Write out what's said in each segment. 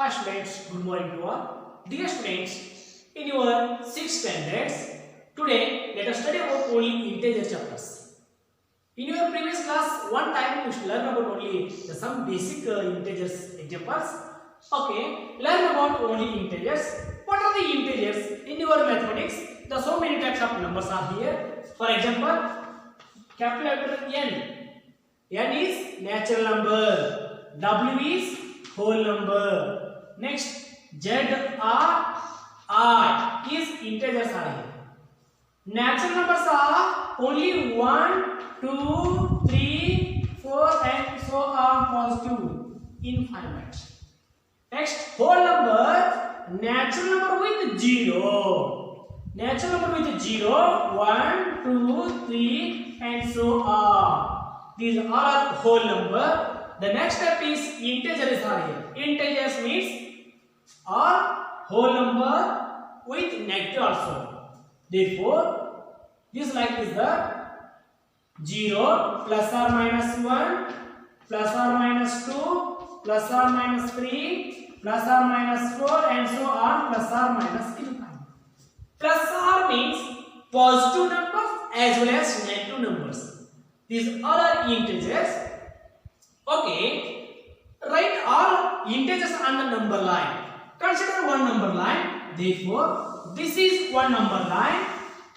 Hi students, good morning to all. Dear students, in your 6th standards, today let us study about only integer chapters. In your previous class, one time you should learn about only some basic integers examples. Okay, learn about only integers. What are the integers? In your mathematics, the so many types of numbers are here. For example, capital letter N. N is natural number. W is whole number. Next, Z R I is integers are here. Natural numbers are only 1, 2, 3, 4 and so on positive infinite. Next, whole number, natural number with 0. Natural number with 0, 1, 2, 3 and so on. These all are whole number. The next step is integers are here. Integers means or whole number with negative also. Therefore, this like is the 0 plus or minus 1 plus or minus 2 plus or minus 3 plus or minus 4 and so on plus or minus infinite. Plus or means positive numbers as well as negative numbers. These all are integers. Okay, write all integers on the number line. Consider one number line. Therefore, this is one number line.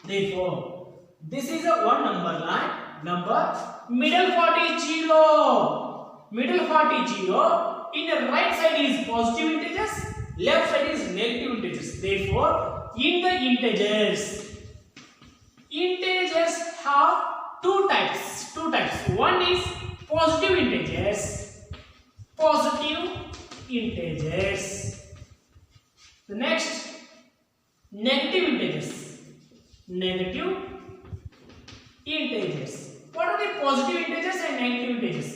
Therefore, this is a one number line. Number middle part is 0. Middle part is 0. In the right side is positive integers. Left side is negative integers. Therefore, in the integers have two types. One is positive integers. The next, negative integers. What are the positive integers and negative integers?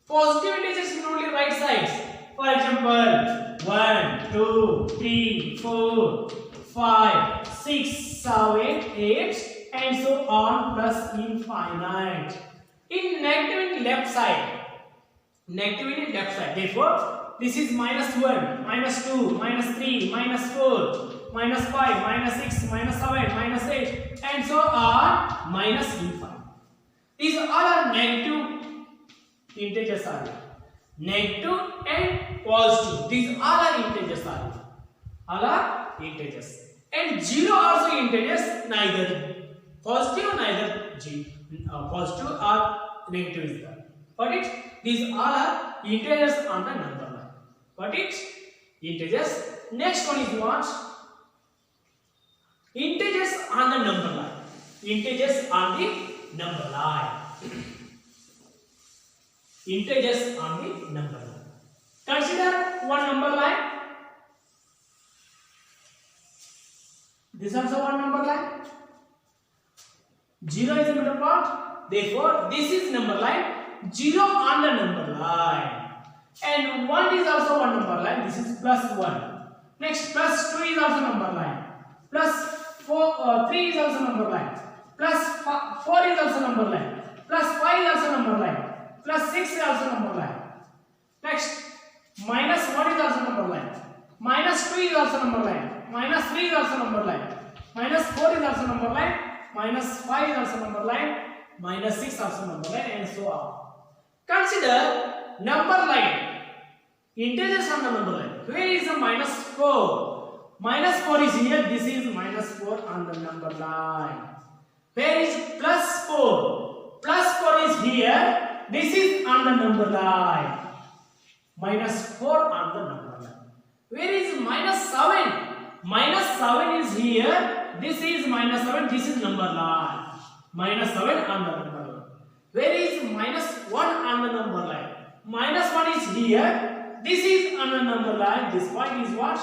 Positive integers in only right sides. For example, 1, 2, 3, 4, 5, 6, 7, 8 and so on plus infinite. In negative in left side. Therefore, this is minus 1, minus 2, minus 3, minus 4, minus 5, minus 6, minus 7, minus 8 and so on minus infinite. These all are negative integers are negative and positive. These all are integers and 0 also integers, neither positive neither positive or negative is there. Got it? These all are integers on the number line. Got it? Integers. Next one is what? Integers on the number line. Integers on the number line. Integers on the number line. Consider one number line. This is also one number line. 0 is the middle part. Therefore, this is number line. 0 on the number line. And 1 is also one number line. This is plus 1. Next, plus 2 is also number line. Plus 3 is also number line. Plus 4 is also number line. Plus 5 is also number line. Plus 6 is also number line. Next, minus 1 is also number line. Minus 2 is also number line. Minus 3 is also number line. Minus 4 is also number line. Minus 5 is also number line. Minus 6 also number line and so on. Consider number line. Integers on the number line. Where is the minus 4? Minus 4 is here. This is minus 4 on the number line. Where is plus 4? Plus 4 is here. This is on the number line. Minus 4 on the number line. Where is minus 7? Minus 7 is here. This is minus 7. This is number line. Minus 7 on the number line. Where is minus 1 on the number line? Minus 1 is here. This is on the number line. This point is what?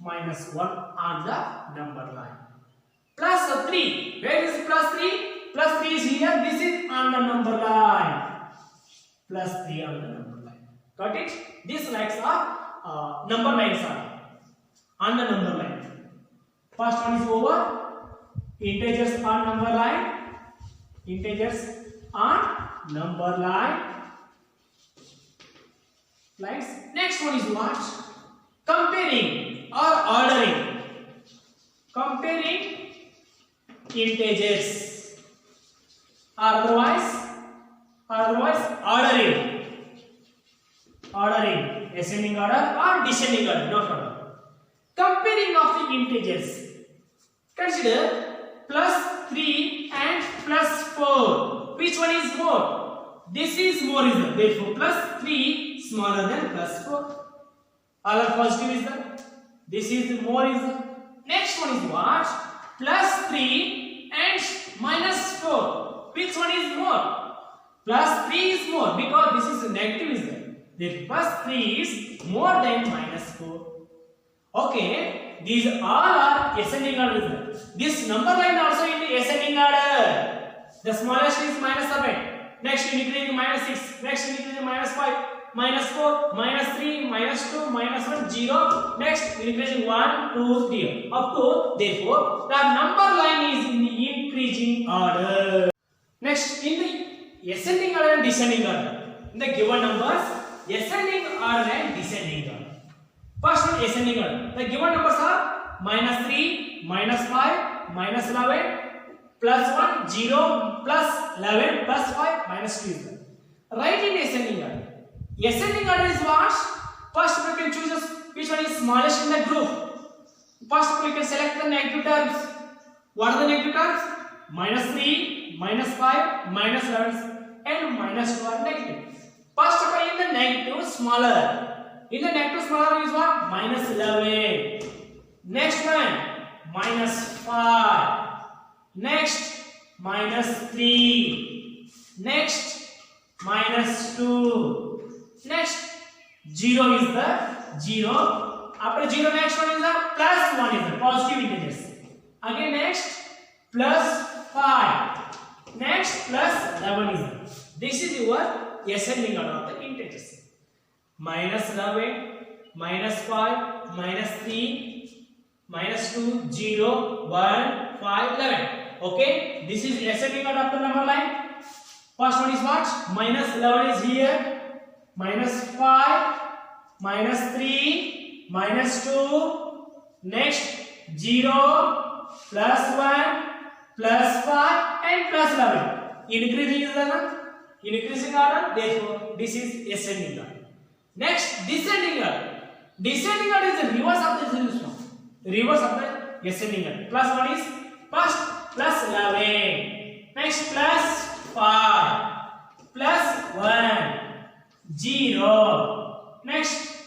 Minus 1 on the number line. Plus 3. Where is plus 3? Plus 3 is here. This is on the number line. Plus 3 on the number line. Got it? These lines are number lines are on the number line. First one is over. Integers on number line. Integers on number line. Next one is what? comparing or ordering. Comparing integers or otherwise ordering ascending order or descending order, no problem. Comparing of the integers, consider plus 3 and plus 4, which one is more? This is more, is there, therefore plus 3 smaller than plus 4. All are positive, is there, this is more, is there. Next one is what? Plus 3 and minus 4. Which one is more? Plus 3 is more because this is negative, is there. Therefore, plus 3 is more than minus 4. Okay, these all are ascending order. This number line also in the ascending order. The smallest is minus 7. Next, increasing minus 6. Next, increasing minus 5. Minus 4, minus 3, minus 2, minus 1, 0. Next, increasing 1, 2, 3. Up to, therefore, the number line is in the increasing order. Next, in the ascending order and descending order. In the given numbers, ascending order and descending order. First one, ascending order. The given numbers are minus 3, minus 5, minus 11, plus 1, 0, plus 11, plus 5, minus 2. Write in ascending order. Ascending order is what? First we can choose which one is smallest in the group. First we can select the negative terms. What are the negative terms? Minus 3, minus 5, minus 11 and minus 2 are negative. First of all, in the negative smaller. In the negative smaller is what? Minus 11. Next one, minus 5. Next, minus 3. Next, minus 2. Next, 0 is the 0. After 0, next one is the plus 1 is the positive integers. Again, next, plus 5. Next, plus 11 is the. This is your ascending order of the integers. Minus 11, minus 5, minus 3, minus 2, 0, 1, 5, 11. Okay, this is ascending order of the number line. First one is what? Minus 11 is here. Minus 5, minus 3, minus 2, next 0, plus 1, plus 5 and plus 11. Increasing is the increasing order, therefore this is ascending order. Next, descending order. Descending order is the reverse of the previous one. Reverse of the ascending order. Plus 1 is first plus 11. Next, plus 5, plus 1. 0. Next,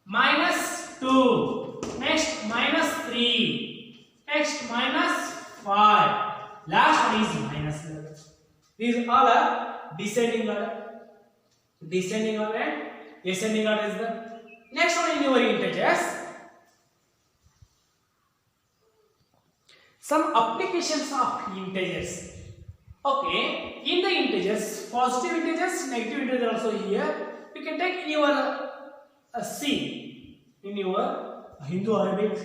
minus 2. Next, minus 3. Next, minus 5. Last one is minus 11. These all are descending order. Descending order and ascending order is the next one in your integers. Some applications of integers. Okay, in the integers, positive integers, negative integers also here. You can take in your sea, in your Hindu-Arabic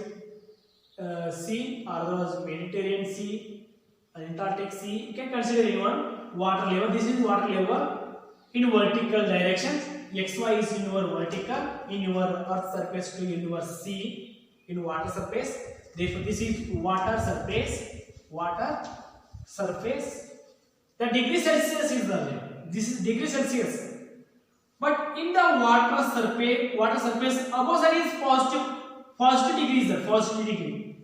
sea, or otherwise Mediterranean Sea, Antarctic Sea. You can consider in one water level. This is water level in vertical direction. XY is in your vertical, in your earth surface to in your sea, in water surface. Therefore, this is water surface. Water surface. The degree Celsius is there. This is degree Celsius. But in the water surface above that is positive degree is there. Positive degree.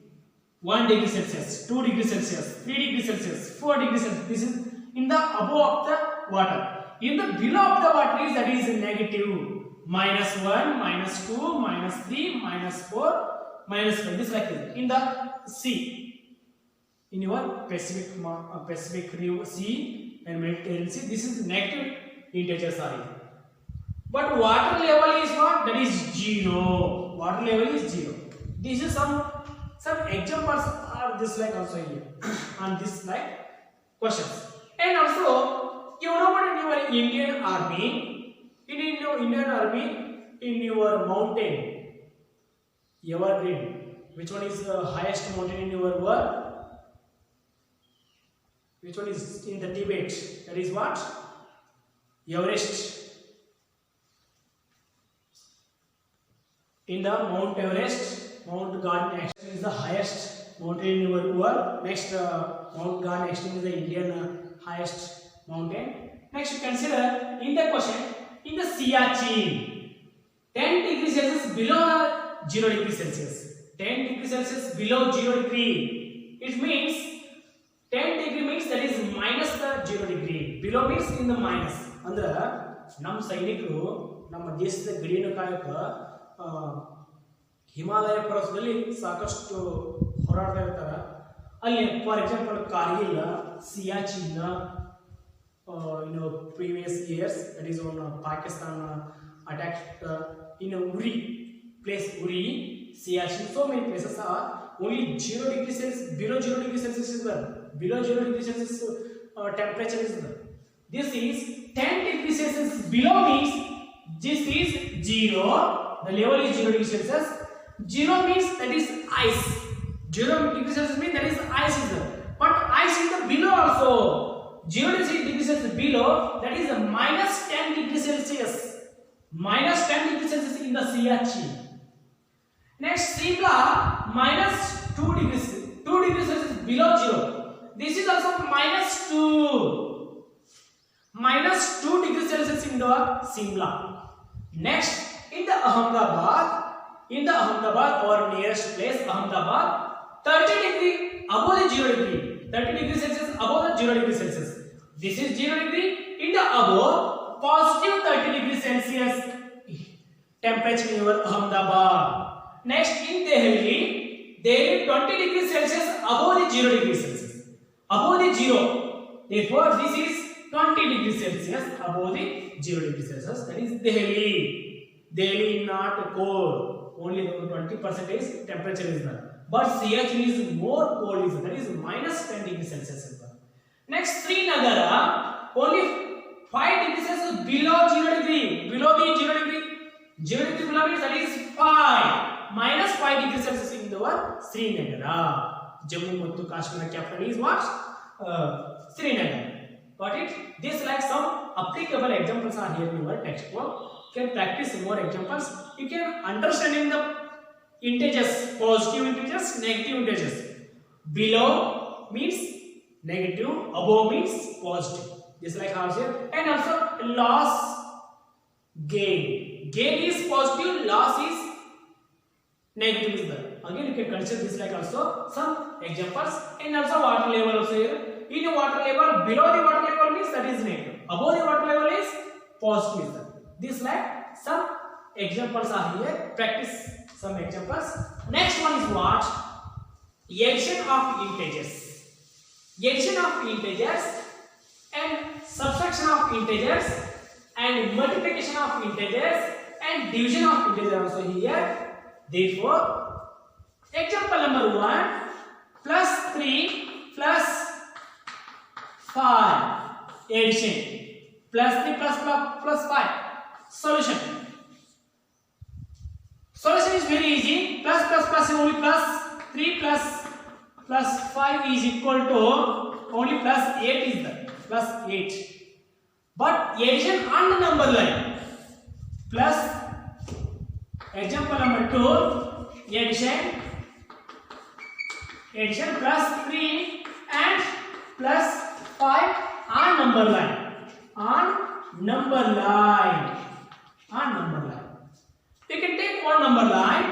1 degree Celsius, 2 degree Celsius, 3 degree Celsius, 4 degree Celsius. This is in the above of the water. In the below of the water is that is negative. Minus 1, minus 2, minus 3, minus 4, minus 5. This is like this. In the sea. In your Pacific Sea and Mediterranean Sea, this is negative integers are here. But water level is what? That is 0. Water level is 0. This is some examples are this like also here on this like questions. And also you know what in your Indian army, in your mountain, Evergreen. Which one is the highest mountain in your world? Which one is in the Tibet? That is what? Everest. in the Mount Everest. Mount Garden Extreme is the highest mountain in our world. Next, Mount Garden Extreme is the Indian highest mountain. Next, consider in the question, in the Siachen, 10 degrees Celsius below 0 degrees Celsius. 10 degrees Celsius below 0 degree. It means 10 degree means that is minus the 0 degree. Below means in the minus. ಅಂದ್ರೆ ನಮ್ಮ ಸೈನಿಕರು ನಮ್ಮ ದೇಶದ ಗಡಿಯನ್ನು ಕಾಯಕ ಹಿಮಾಲಯ ಪರ್ವತದಲ್ಲಿ ಸಾಕಷ್ಟು ಹೋರಾಡ್ತಾ ಇರ್ತಾರೆ. ಅಲ್ಲಿ for example Kargil, Siachen, previous years, that is on Pakistan attacked in Uri, place Uri, Siachen, so many places are only 0 degrees Celsius, below 0 degrees Celsius is there, below 0 degrees Celsius temperature is there. This is 10 degrees Celsius below means this is 0, the level is 0 degrees Celsius. 0 means that is ice. 0 degrees Celsius means that is ice is there, but ice is the below also. 0 degrees Celsius below, that is minus 10 degrees Celsius. Minus 10 degrees Celsius in the Siachen. Next, Simla, minus 2 degrees Celsius below 0. This is also minus 2. Minus 2 degrees Celsius in the Simla. Next, in the Ahmedabad, our nearest place, Ahmedabad, 30 degree above the 0 degree. 30 degrees Celsius above the 0 degrees Celsius. This is 0 degree. In the above, positive 30 degrees Celsius temperature in Ahmedabad. Next, in Delhi 20 degrees Celsius above the 0 degrees Celsius. Above the 0. Therefore, this is 20 degrees Celsius above the 0 degrees Celsius. That is Delhi. Delhi not cold. Only 20% is temperature is there. But Siachen is more cold, that is minus 10 degrees Celsius. Next, Srinagar, only 5 degrees Celsius below 0 degree. Below the 0 degree. 0 degree below means that is 5. Minus 5 degrees Celsius in the Srinagar. Jammu and Kashmir capital is what? Srinagar. Got it? This like some applicable examples are here in your textbook. You can practice more examples. You can understand in the integers, positive integers, negative integers. Below means negative, above means positive. Just like how here. And also loss, gain. Gain is positive, loss is negative is there. Again you can consider this like also some examples. And also water level also here. In the water level, below the water level means that is negative. Above the water level is positive is there. This like some examples are here. Practice some examples. Next one is what? Addition of integers. Addition of integers and subtraction of integers and multiplication of integers and division of integers also here. Therefore, example number 1, plus 3 plus 5. Addition. Plus 3 plus 5. Solution. Solution is very easy. Plus is only plus 3 plus 5 is equal to only plus 8 is there. Plus 8. But addition on the number line. Plus example number 2. Addition plus 3 and plus 5 on number line. On number line. You can take one number line.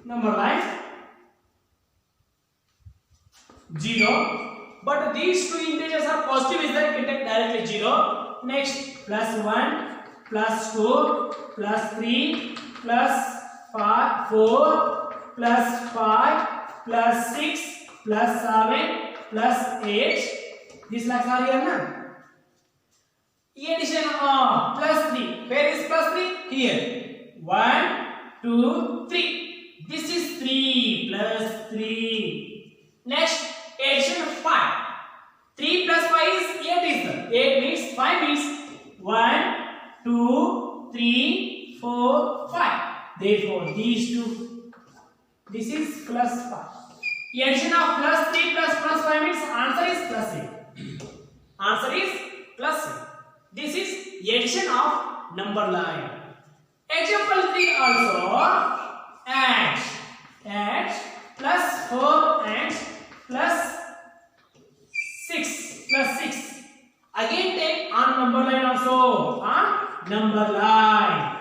Number line 0. But these two integers are positive, is that you can take directly 0. Next, plus 1, plus 2, plus 3, plus 4, plus 5, plus 6, plus 7, plus 8. This like are here na? Addition of plus 3. Where is plus 3? Here. 1, 2, 3. This is 3 plus 3. Next, addition of 5. 3 plus 5 is 8 is there. 8 means 5 means 1, 2, 3, 4, 5. Therefore, these two. This is plus 5. Addition of plus 3 plus 5 means answer is plus 8. Answer is plus 8. This is addition of number line. Example 3 also add plus 4 and plus 6 plus 6. Again take on number line also, on number line.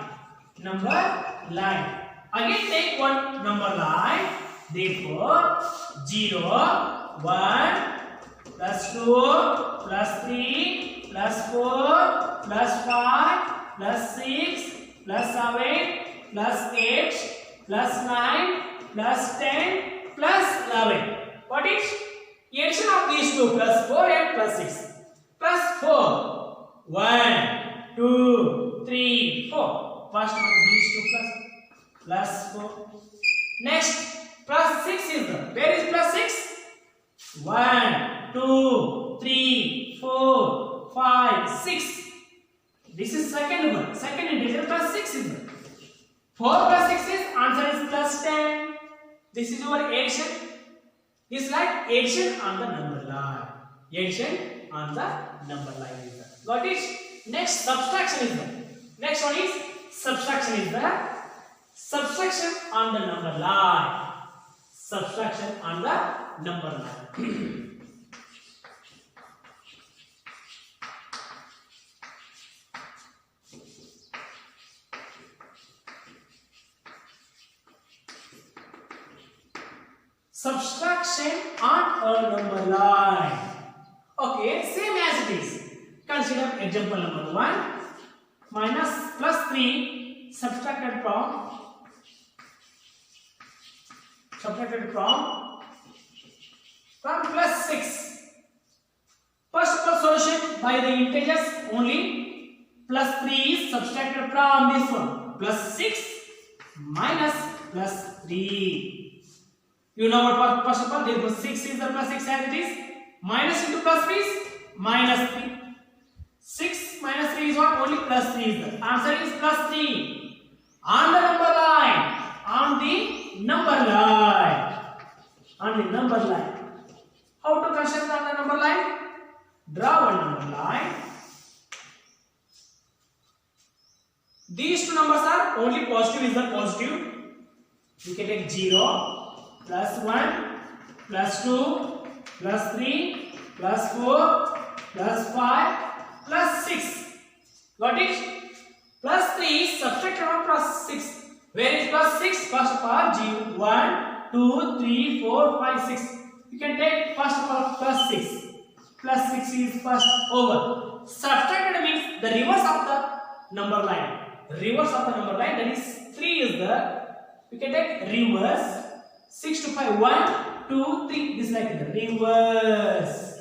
Again take one number line. Therefore 0, 1, plus 2, plus 3, plus 4, plus 5, plus 6, plus 7, plus 8, plus 9, plus 10, plus 11. What is addition of these two? Plus 4 and plus 6. Plus 4. 1, 2, 3, 4. First one these two plus 4. Next plus 6 is the. Where is plus 6? 1, 2, 3, 4, 5, 6. This is second one. Second integer plus 6 is the. 4 plus 6 is answer is plus 10. This is your addition. This is like addition on the number line. Addition on the number line is that. Got it? Next subtraction is that. Next one is subtraction is the subtraction on the number line. Subtraction on the number line. Subtraction on a number line. Okay, same as it is. Consider example number 1. Minus plus 3 subtracted from plus 6. First of all, solution by the integers only. Plus 3 is subtracted from this one. Plus 6 minus plus 3. You know what? First of all, therefore 6 is the plus 6 as it is. Minus into plus 3 is minus 3. 6 minus 3 is what? Only plus 3 is the answer is plus 3. On the number line. On the number line. On the number line. How to construct on the number line? Draw one number line. These two numbers are only positive is the positive. You can take 0, plus 1, plus 2, plus 3, plus 4, plus 5, plus 6. Got it? Plus 3 is subtracted from plus 6. Where is plus 6? First of all, 0, 1, 2, 3, 4, 5, 6. You can take first of all plus 6. Plus 6 is first over. Subtracted means the reverse of the number line. Reverse of the number line, that is 3 is the. You can take reverse. 6 to 5, 1, 2, 3. This is like the reverse.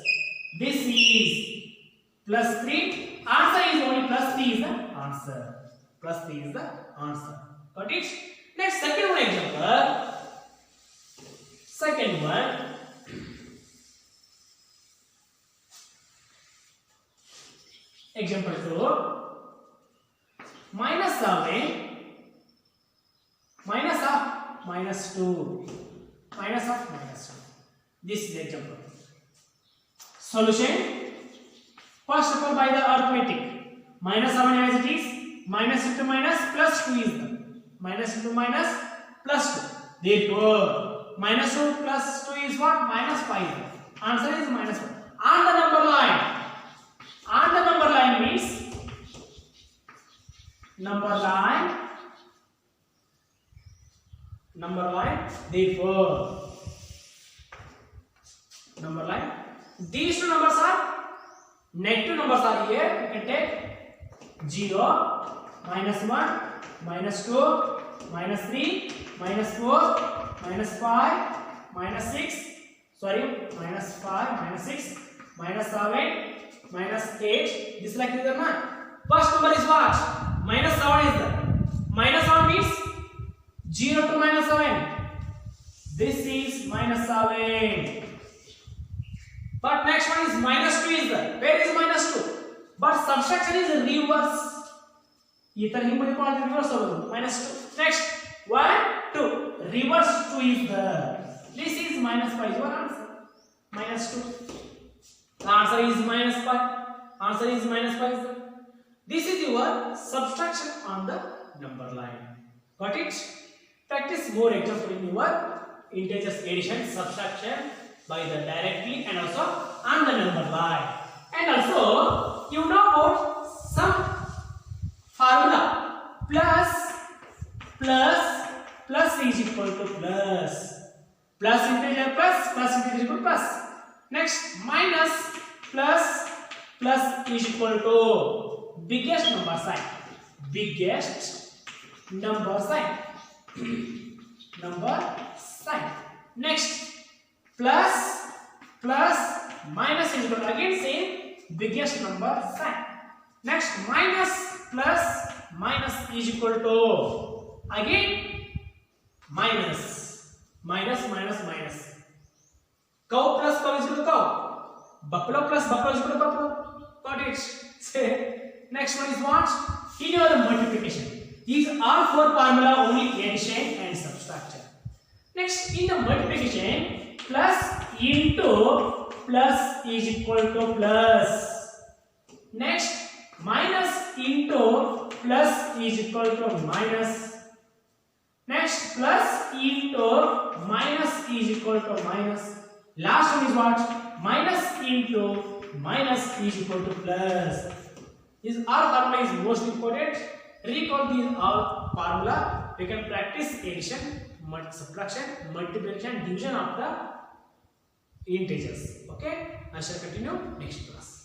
This is plus 3. Answer is only plus 3 is the answer. Plus 3 is the answer. Got it? Next, second one example. Second one. Example 2. Minus 7. Minus of minus 2. Minus of minus 2. This is the example. Solution. First of all, by the arithmetic. Minus 7 as it is. Minus into minus plus 2 is the. Minus into minus plus 2. Therefore, minus 2 plus 2 is what? Minus 5. Answer is minus 1. On the number line. On the number line means number line. Therefore, number line. These two numbers are negative numbers are here. You can take 0, minus 1, minus 2, minus 3, minus 4, minus 5, minus 6. Sorry, minus 5, minus 6, minus 7, minus 8. This is like this one. First number is what? Minus 7 is the. Minus 7 means 0 to minus 7. This is minus 7. But next one is minus 2 is the. Where is minus 2? But subtraction is reverse. Reverse minus 2. Next 1, 2. Reverse 2 is the. This is minus 5. Your answer. Minus 2. The answer is minus 5. Answer is minus 5. This is your subtraction on the number line. Got it? Practice more example in your integers addition, subtraction by the directly and also on the number line. And also you know about some formula. Plus is equal to plus. Plus integer plus integer equal to plus. Next minus plus is equal to biggest number sign. Number sign. Next plus minus is equal to again same biggest number sign. Next minus is equal to again minus. Cow plus cow is equal to cow. Buffalo plus buffalo is equal to buffalo. Got it? Say next one is what? In your multiplication. These are four formula only addition and subtraction. Next in the multiplication, plus into plus is equal to plus. Next minus into plus is equal to minus. Next plus into minus is equal to minus. Last one is what? Minus into minus is equal to plus. This all formula is most important. Recall these all formula. We can practice addition, subtraction, multiplication, division of the integers. Okay? I shall continue next class.